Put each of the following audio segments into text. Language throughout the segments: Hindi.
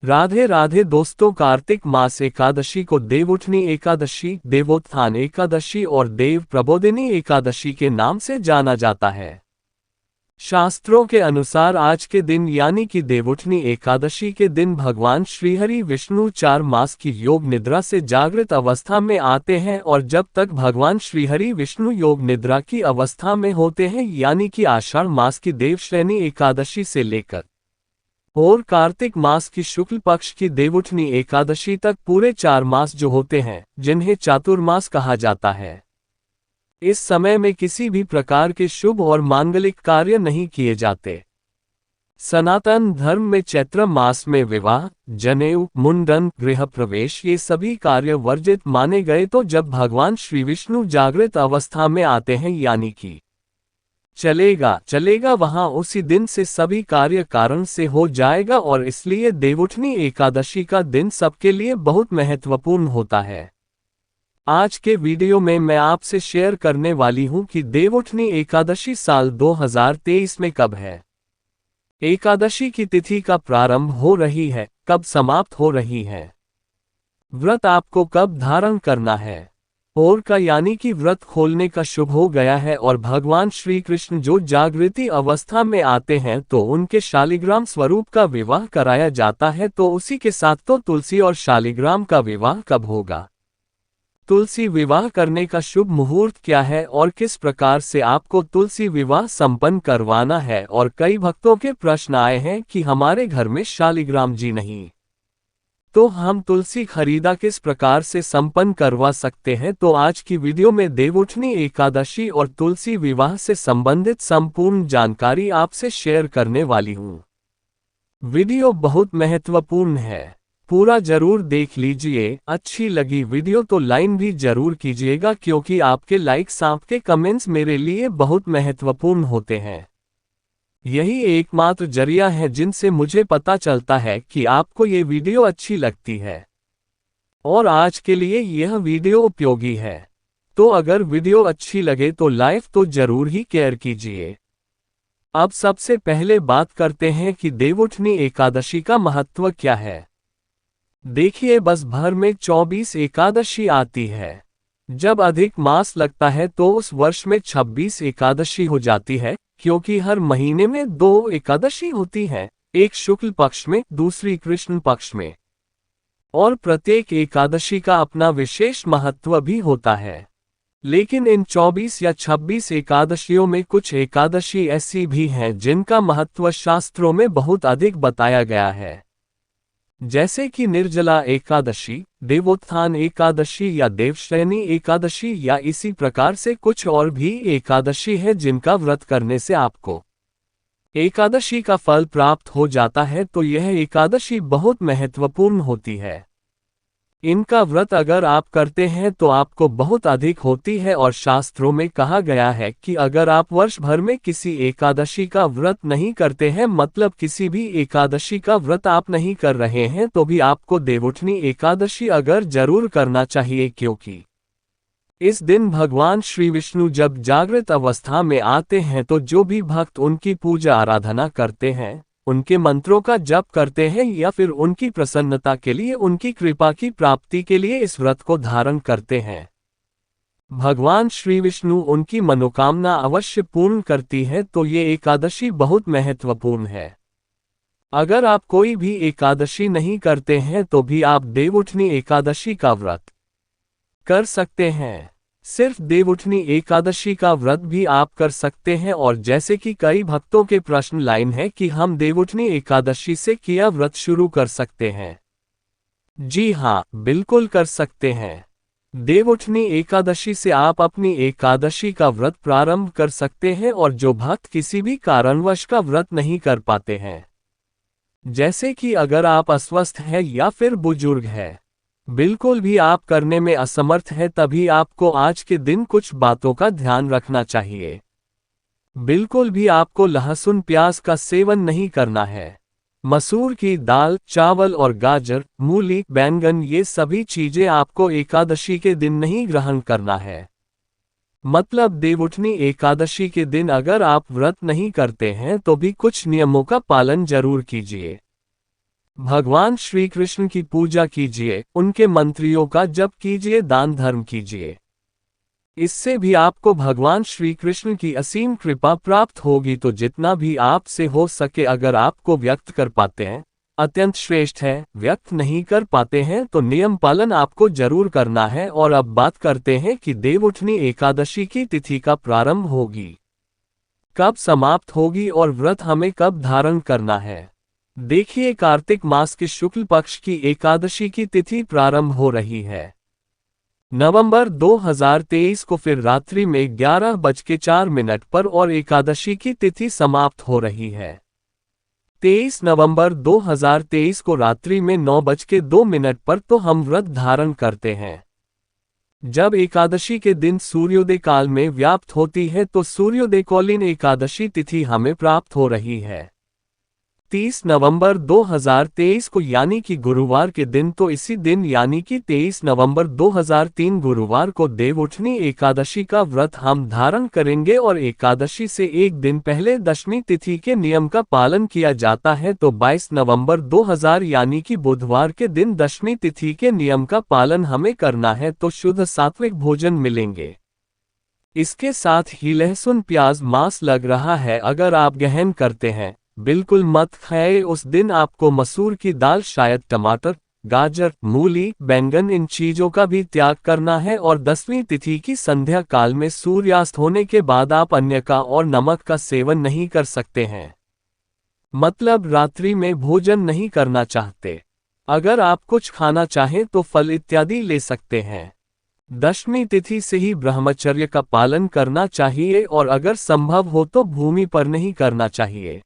राधे राधे दोस्तों, कार्तिक मास एकादशी को देवउठनी एकादशी, देवोत्थान एकादशी और देव प्रबोधिनी एकादशी के नाम से जाना जाता है। शास्त्रों के अनुसार आज के दिन यानी कि देवउठनी एकादशी के दिन भगवान श्रीहरि विष्णु 4 मास की योग निद्रा से जागृत अवस्था में आते हैं और जब तक भगवान श्रीहरि विष्णु योग निद्रा की अवस्था में होते हैं यानी कि आषाढ़ मास की देवश्रेणी एकादशी से लेकर और कार्तिक मास की शुक्ल पक्ष की देवउठनी एकादशी तक पूरे 4 मास जो होते हैं, जिन्हें चातुर्मास कहा जाता है। इस समय में किसी भी प्रकार के शुभ और मांगलिक कार्य नहीं किए जाते। सनातन धर्म में चैत्र मास में विवाह, जनेऊ, मुंडन, गृह प्रवेश ये सभी कार्य वर्जित माने गए। तो जब भगवान श्री विष्णु जागृत अवस्था में आते हैं यानी कि चलेगा वहां उसी दिन से सभी कार्य कारण से हो जाएगा और इसलिए देवउठनी एकादशी का दिन सबके लिए बहुत महत्वपूर्ण होता है। आज के वीडियो में मैं आपसे शेयर करने वाली हूं कि देवउठनी एकादशी साल 2023 में कब है, एकादशी की तिथि का प्रारंभ हो रही है, कब समाप्त हो रही है, व्रत आपको कब धारण करना है और का यानी कि व्रत खोलने का शुभ हो गया है और भगवान श्री कृष्ण जो जागृति अवस्था में आते हैं तो उनके शालिग्राम स्वरूप का विवाह कराया जाता है। तो उसी के साथ तो तुलसी और शालिग्राम का विवाह कब होगा, तुलसी विवाह करने का शुभ मुहूर्त क्या है और किस प्रकार से आपको तुलसी विवाह संपन्न करवाना है। और कई भक्तों के प्रश्न आए हैं कि हमारे घर में शालिग्राम जी नहीं, तो हम तुलसी खरीदा किस प्रकार से संपन्न करवा सकते हैं। तो आज की वीडियो में देवउठनी एकादशी और तुलसी विवाह से संबंधित संपूर्ण जानकारी आपसे शेयर करने वाली हूँ। वीडियो बहुत महत्वपूर्ण है, पूरा जरूर देख लीजिए। अच्छी लगी वीडियो तो लाइक भी जरूर कीजिएगा क्योंकि आपके लाइक्स, आपके कमेंट्स मेरे लिए बहुत महत्वपूर्ण होते हैं। यही एकमात्र जरिया है जिनसे मुझे पता चलता है कि आपको ये वीडियो अच्छी लगती है और आज के लिए यह वीडियो उपयोगी है। तो अगर वीडियो अच्छी लगे तो लाइक तो जरूर ही केयर कीजिए। अब सबसे पहले बात करते हैं कि देवउठनी एकादशी का महत्व क्या है। देखिए, बस भर में 24 एकादशी आती है। जब अधिक मास लगता है तो उस वर्ष में 26 एकादशी हो जाती है क्योंकि हर महीने में 2 एकादशी होती हैं, एक शुक्ल पक्ष में, दूसरी कृष्ण पक्ष में, और प्रत्येक एकादशी का अपना विशेष महत्व भी होता है। लेकिन इन 24 या 26 एकादशियों में कुछ एकादशी ऐसी भी हैं जिनका महत्व शास्त्रों में बहुत अधिक बताया गया है, जैसे कि निर्जला एकादशी, देवोत्थान एकादशी या देवश्रेणी एकादशी या इसी प्रकार से कुछ और भी एकादशी है जिनका व्रत करने से आपको एकादशी का फल प्राप्त हो जाता है। तो यह एकादशी बहुत महत्वपूर्ण होती है। इनका व्रत अगर आप करते हैं तो आपको बहुत अधिक होती है और शास्त्रों में कहा गया है कि अगर आप वर्ष भर में किसी एकादशी का व्रत नहीं करते हैं, मतलब किसी भी एकादशी का व्रत आप नहीं कर रहे हैं, तो भी आपको देवउठनी एकादशी अगर जरूर करना चाहिए क्योंकि इस दिन भगवान श्री विष्णु जब जागृत अवस्था में आते हैं तो जो भी भक्त उनकी पूजा आराधना करते हैं, उनके मंत्रों का जप करते हैं या फिर उनकी प्रसन्नता के लिए, उनकी कृपा की प्राप्ति के लिए इस व्रत को धारण करते हैं, भगवान श्री विष्णु उनकी मनोकामना अवश्य पूर्ण करती है। तो ये एकादशी बहुत महत्वपूर्ण है। अगर आप कोई भी एकादशी नहीं करते हैं तो भी आप देवउठनी एकादशी का व्रत कर सकते हैं। सिर्फ देवउठनी एकादशी का व्रत भी आप कर सकते हैं। और जैसे कि कई भक्तों के प्रश्न लाइन है कि हम देवउठनी एकादशी से क्या व्रत शुरू कर सकते हैं। जी हाँ, बिल्कुल कर सकते हैं। देवउठनी एकादशी से आप अपनी एकादशी का व्रत प्रारंभ कर सकते हैं। और जो भक्त किसी भी कारणवश का व्रत नहीं कर पाते हैं, जैसे कि अगर आप अस्वस्थ हैं या फिर बुजुर्ग हैं, बिल्कुल भी आप करने में असमर्थ है, तभी आपको आज के दिन कुछ बातों का ध्यान रखना चाहिए। बिल्कुल भी आपको लहसुन प्याज का सेवन नहीं करना है। मसूर की दाल, चावल और गाजर, मूली, बैंगन ये सभी चीजें आपको एकादशी के दिन नहीं ग्रहण करना है। मतलब देवउठनी एकादशी के दिन अगर आप व्रत नहीं करते हैं तो भी कुछ नियमों का पालन जरूर कीजिए। भगवान श्री कृष्ण की पूजा कीजिए, उनके मंत्रियों का जप कीजिए, दान धर्म कीजिए। इससे भी आपको भगवान श्री कृष्ण की असीम कृपा प्राप्त होगी। तो जितना भी आपसे हो सके अगर आपको व्यक्त कर पाते हैं, अत्यंत श्रेष्ठ है। व्यक्त नहीं कर पाते हैं तो नियम पालन आपको जरूर करना है। और अब बात करते हैं कि देवउठनी एकादशी की तिथि का प्रारंभ होगी, कब समाप्त होगी और व्रत हमें कब धारण करना है। देखिए, कार्तिक मास के शुक्ल पक्ष की एकादशी की तिथि प्रारंभ हो रही है नवंबर 2023 को, फिर रात्रि में 11:04 पर और एकादशी की तिथि समाप्त हो रही है 23 नवंबर 2023 को रात्रि में 9:02 पर। तो हम व्रत धारण करते हैं जब एकादशी के दिन सूर्योदय काल में व्याप्त होती है, तो सूर्योदयकालीन एकादशी तिथि हमें प्राप्त हो रही है 30 नवंबर 2023 को, यानी कि गुरुवार के दिन। तो इसी दिन यानी कि 23 नवंबर 2003 गुरुवार को देवउठनी एकादशी का व्रत हम धारण करेंगे। और एकादशी से एक दिन पहले दशमी तिथि के नियम का पालन किया जाता है। तो 22 नवंबर 2000 यानी कि बुधवार के दिन दशमी तिथि के नियम का पालन हमें करना है, तो शुद्ध सात्विक भोजन मिलेंगे। इसके साथ ही लहसुन प्याज मांस लग रहा है, अगर आप ग्रहण करते हैं बिल्कुल मत खाएं। उस दिन आपको मसूर की दाल, शायद टमाटर, गाजर, मूली, बैंगन, इन चीजों का भी त्याग करना है। और दसवीं तिथि की संध्या काल में सूर्यास्त होने के बाद आप अन्य का और नमक का सेवन नहीं कर सकते हैं, मतलब रात्रि में भोजन नहीं करना चाहते। अगर आप कुछ खाना चाहें तो फल इत्यादि ले सकते हैं। दशमी तिथि से ही ब्रह्मचर्य का पालन करना चाहिए और अगर संभव हो तो भूमि पर नहीं करना चाहिए।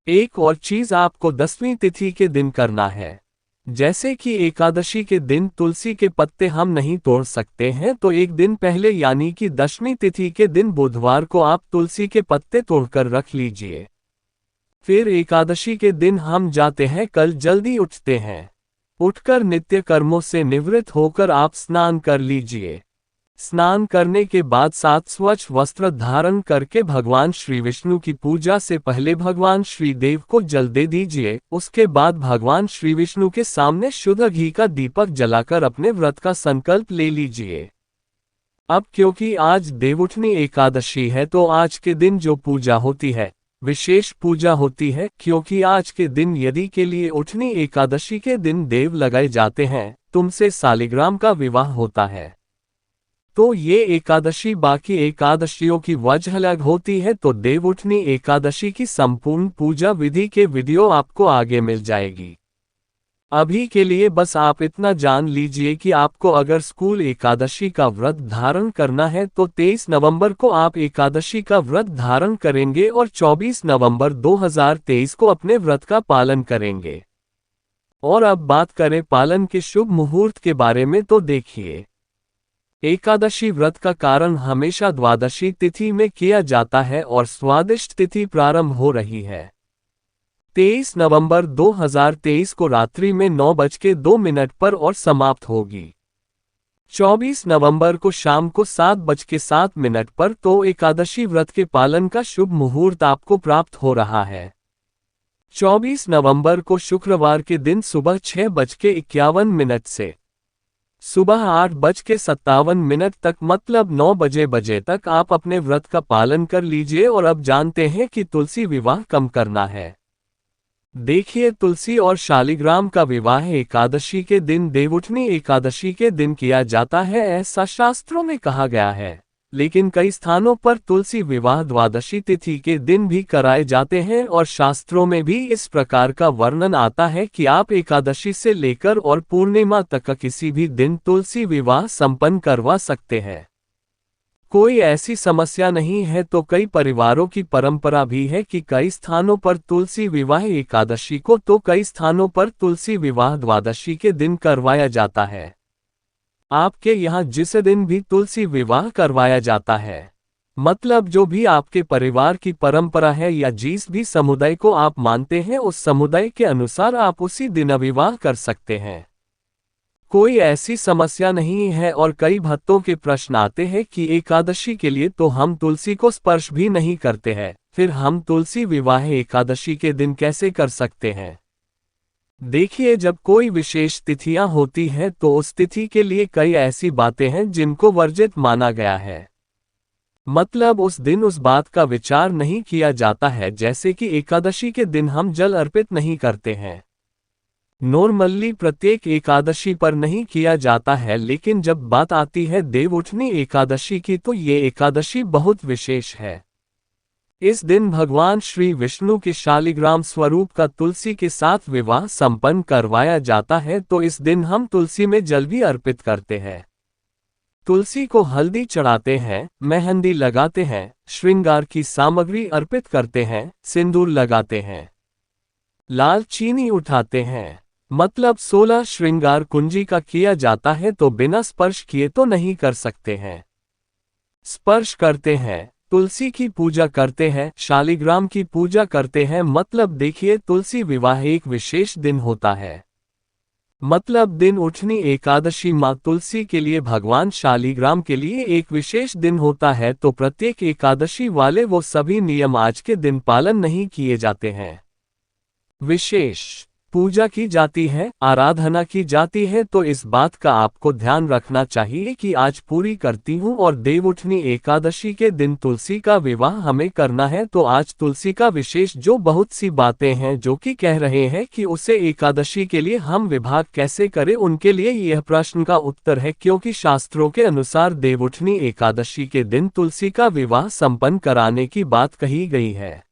एक और चीज आपको दसवीं तिथि के दिन करना है, जैसे कि एकादशी के दिन तुलसी के पत्ते हम नहीं तोड़ सकते हैं, तो एक दिन पहले यानी कि दशमी तिथि के दिन बुधवार को आप तुलसी के पत्ते तोड़कर रख लीजिए। फिर एकादशी के दिन हम जाते हैं, कल जल्दी उठते हैं, उठकर नित्य कर्मों से निवृत्त होकर आप स्नान कर लीजिए। स्नान करने के बाद सात स्वच्छ वस्त्र धारण करके भगवान श्री विष्णु की पूजा से पहले भगवान श्री देव को जल दे दीजिए। उसके बाद भगवान श्री विष्णु के सामने शुद्ध घी का दीपक जलाकर अपने व्रत का संकल्प ले लीजिए। अब क्योंकि आज देवउठनी एकादशी है, तो आज के दिन जो पूजा होती है विशेष पूजा होती है, क्योंकि आज के दिन यदि के लिए उठनी एकादशी के दिन देव लगाए जाते हैं, तुमसे शालिग्राम का विवाह होता है। तो ये एकादशी बाकी एकादशियों की वजह अलग होती है। तो देवउठनी एकादशी की संपूर्ण पूजा विधि के वीडियो आपको आगे मिल जाएगी। अभी के लिए बस आप इतना जान लीजिए कि आपको अगर स्कूल एकादशी का व्रत धारण करना है तो 23 नवंबर को आप एकादशी का व्रत धारण करेंगे और 24 नवंबर 2023 को अपने व्रत का पालन करेंगे। और अब बात करें पालन के शुभ मुहूर्त के बारे में, तो देखिए, एकादशी व्रत का कारण हमेशा द्वादशी तिथि में किया जाता है और स्वादिष्ट तिथि प्रारंभ हो रही है 23 नवंबर 2023 को रात्रि में 9:02 पर और समाप्त होगी 24 नवंबर को शाम को 7:07 पर। तो एकादशी व्रत के पालन का शुभ मुहूर्त आपको प्राप्त हो रहा है 24 नवंबर को शुक्रवार के दिन सुबह 6:51 से सुबह 8:57 तक, मतलब 9 बजे तक आप अपने व्रत का पालन कर लीजिए। और अब जानते हैं कि तुलसी विवाह कम करना है। देखिए, तुलसी और शालिग्राम का विवाह एकादशी के दिन देवउठनी एकादशी के दिन किया जाता है, ऐसा शास्त्रों में कहा गया है। लेकिन कई स्थानों पर तुलसी विवाह द्वादशी तिथि के दिन भी कराए जाते हैं और शास्त्रों में भी इस प्रकार का वर्णन आता है कि आप एकादशी से लेकर और पूर्णिमा तक का किसी भी दिन तुलसी विवाह संपन्न करवा सकते हैं। कोई ऐसी समस्या नहीं है। तो कई परिवारों की परंपरा भी है कि कई स्थानों पर तुलसी विवाह एकादशी को, तो कई स्थानों पर तुलसी विवाह द्वादशी के दिन करवाया जाता है। आपके यहाँ जिस दिन भी तुलसी विवाह करवाया जाता है, मतलब जो भी आपके परिवार की परंपरा है या जिस भी समुदाय को आप मानते हैं, उस समुदाय के अनुसार आप उसी दिन विवाह कर सकते हैं। कोई ऐसी समस्या नहीं है। और कई भक्तों के प्रश्न आते हैं कि एकादशी के लिए तो हम तुलसी को स्पर्श भी नहीं करते हैं, फिर हम तुलसी विवाह एकादशी के दिन कैसे कर सकते हैं। देखिए, जब कोई विशेष तिथियां होती हैं तो उस तिथि के लिए कई ऐसी बातें हैं जिनको वर्जित माना गया है। मतलब उस दिन उस बात का विचार नहीं किया जाता है, जैसे कि एकादशी के दिन हम जल अर्पित नहीं करते हैं। नॉर्मली प्रत्येक एकादशी पर नहीं किया जाता है, लेकिन जब बात आती है देवउठनी एकादशी की तो ये एकादशी बहुत विशेष है। इस दिन भगवान श्री विष्णु के शालिग्राम स्वरूप का तुलसी के साथ विवाह संपन्न करवाया जाता है, तो इस दिन हम तुलसी में जल भी अर्पित करते हैं। तुलसी को हल्दी चढ़ाते हैं, मेहंदी लगाते हैं, श्रृंगार की सामग्री अर्पित करते हैं, सिंदूर लगाते हैं, लाल चीनी उठाते हैं। मतलब 16 श्रृंगार कुंजी का किया जाता है, तो बिना स्पर्श किए तो नहीं कर सकते हैं। स्पर्श करते हैं, तुलसी की पूजा करते हैं, शालिग्राम की पूजा करते हैं। मतलब देखिए, तुलसी विवाह एक विशेष दिन होता है। मतलब दिन उठनी एकादशी माँ तुलसी के लिए, भगवान शालिग्राम के लिए एक विशेष दिन होता है, तो प्रत्येक एकादशी वाले वो सभी नियम आज के दिन पालन नहीं किए जाते हैं। विशेष पूजा की जाती है, आराधना की जाती है, तो इस बात का आपको ध्यान रखना चाहिए कि आज पूरी करती हूँ और देवउठनी एकादशी के दिन तुलसी का विवाह हमें करना है। तो आज तुलसी का विशेष जो बहुत सी बातें हैं जो कि कह रहे हैं कि उसे एकादशी के लिए हम विवाह कैसे करें, उनके लिए यह प्रश्न का उत्तर है, क्योंकि शास्त्रों के अनुसार देवउठनी एकादशी के दिन तुलसी का विवाह संपन्न कराने की बात कही गई है।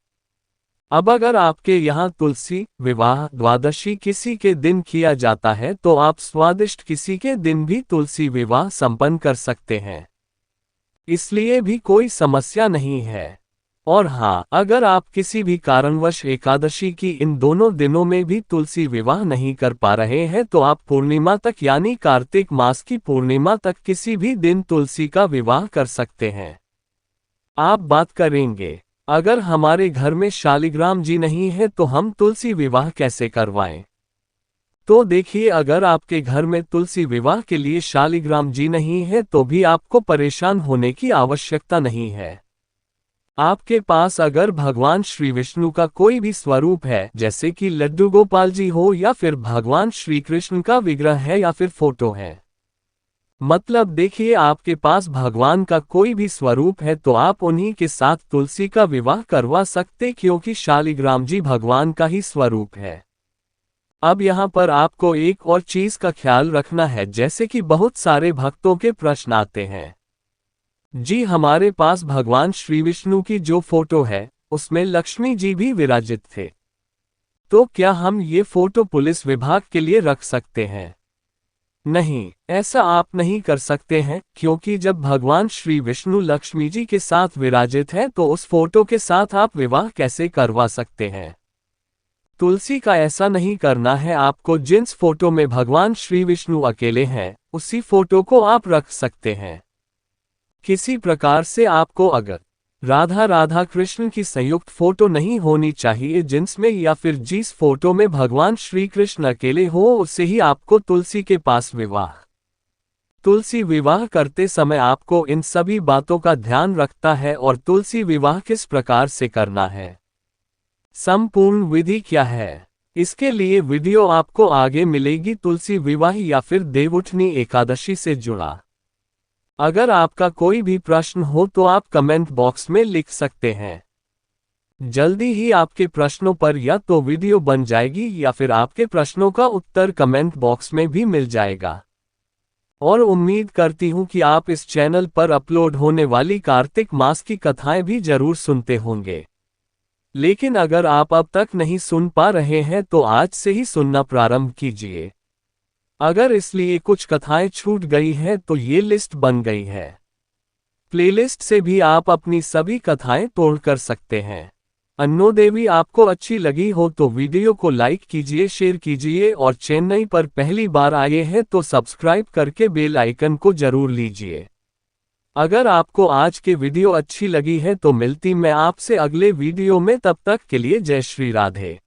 अब अगर आपके यहाँ तुलसी विवाह द्वादशी किसी के दिन किया जाता है, तो आप स्वादिष्ट किसी के दिन भी तुलसी विवाह संपन्न कर सकते हैं, इसलिए भी कोई समस्या नहीं है। और हाँ, अगर आप किसी भी कारणवश एकादशी की इन दोनों दिनों में भी तुलसी विवाह नहीं कर पा रहे हैं, तो आप पूर्णिमा तक यानी कार्तिक मास की पूर्णिमा तक किसी भी दिन तुलसी का विवाह कर सकते हैं। आप बात करेंगे, अगर हमारे घर में शालिग्राम जी नहीं है तो हम तुलसी विवाह कैसे करवाएं? तो देखिए, अगर आपके घर में तुलसी विवाह के लिए शालिग्राम जी नहीं है तो भी आपको परेशान होने की आवश्यकता नहीं है। आपके पास अगर भगवान श्री विष्णु का कोई भी स्वरूप है, जैसे कि लड्डू गोपाल जी हो, या फिर भगवान श्री कृष्ण का विग्रह है, या फिर फोटो है, मतलब देखिए आपके पास भगवान का कोई भी स्वरूप है, तो आप उन्हीं के साथ तुलसी का विवाह करवा सकते, क्योंकि शालिग्राम जी भगवान का ही स्वरूप है। अब यहाँ पर आपको एक और चीज का ख्याल रखना है, जैसे कि बहुत सारे भक्तों के प्रश्न आते हैं, जी हमारे पास भगवान श्री विष्णु की जो फोटो है उसमें लक्ष्मी जी भी विराजित थे, तो क्या हम ये फोटो पुलिस विभाग के लिए रख सकते हैं? नहीं, ऐसा आप नहीं कर सकते हैं, क्योंकि जब भगवान श्री विष्णु लक्ष्मी जी के साथ विराजित हैं तो उस फोटो के साथ आप विवाह कैसे करवा सकते हैं? तुलसी का ऐसा नहीं करना है। आपको जिस फोटो में भगवान श्री विष्णु अकेले हैं उसी फोटो को आप रख सकते हैं। किसी प्रकार से आपको अगर राधा कृष्ण की संयुक्त फोटो नहीं होनी चाहिए जिनमें, या फिर जिस फोटो में भगवान श्री कृष्ण अकेले हो, उससे ही आपको तुलसी के पास विवाह। तुलसी विवाह करते समय आपको इन सभी बातों का ध्यान रखता है। और तुलसी विवाह किस प्रकार से करना है, संपूर्ण विधि क्या है, इसके लिए वीडियो आपको आगे मिलेगी, तुलसी विवाह या फिर देवउठनी एकादशी से जुड़ा। अगर आपका कोई भी प्रश्न हो तो आप कमेंट बॉक्स में लिख सकते हैं। जल्दी ही आपके प्रश्नों पर या तो वीडियो बन जाएगी या फिर आपके प्रश्नों का उत्तर कमेंट बॉक्स में भी मिल जाएगा। और उम्मीद करती हूँ कि आप इस चैनल पर अपलोड होने वाली कार्तिक मास की कथाएं भी जरूर सुनते होंगे। लेकिन अगर आप अब तक नहीं सुन पा रहे हैं तो आज से ही सुनना प्रारंभ कीजिए। अगर इसलिए कुछ कथाएं छूट गई हैं तो ये लिस्ट बन गई है। प्लेलिस्ट से भी आप अपनी सभी कथाएं तोड़ कर सकते हैं। अन्नो देवी आपको अच्छी लगी हो तो वीडियो को लाइक कीजिए, शेयर कीजिए, और चेन्नई पर पहली बार आए हैं तो सब्सक्राइब करके बेल आइकन को जरूर लीजिए। अगर आपको आज के वीडियो अच्छी लगी है तो मिलती मैं आपसे अगले वीडियो में, तब तक के लिए जय श्री राधे।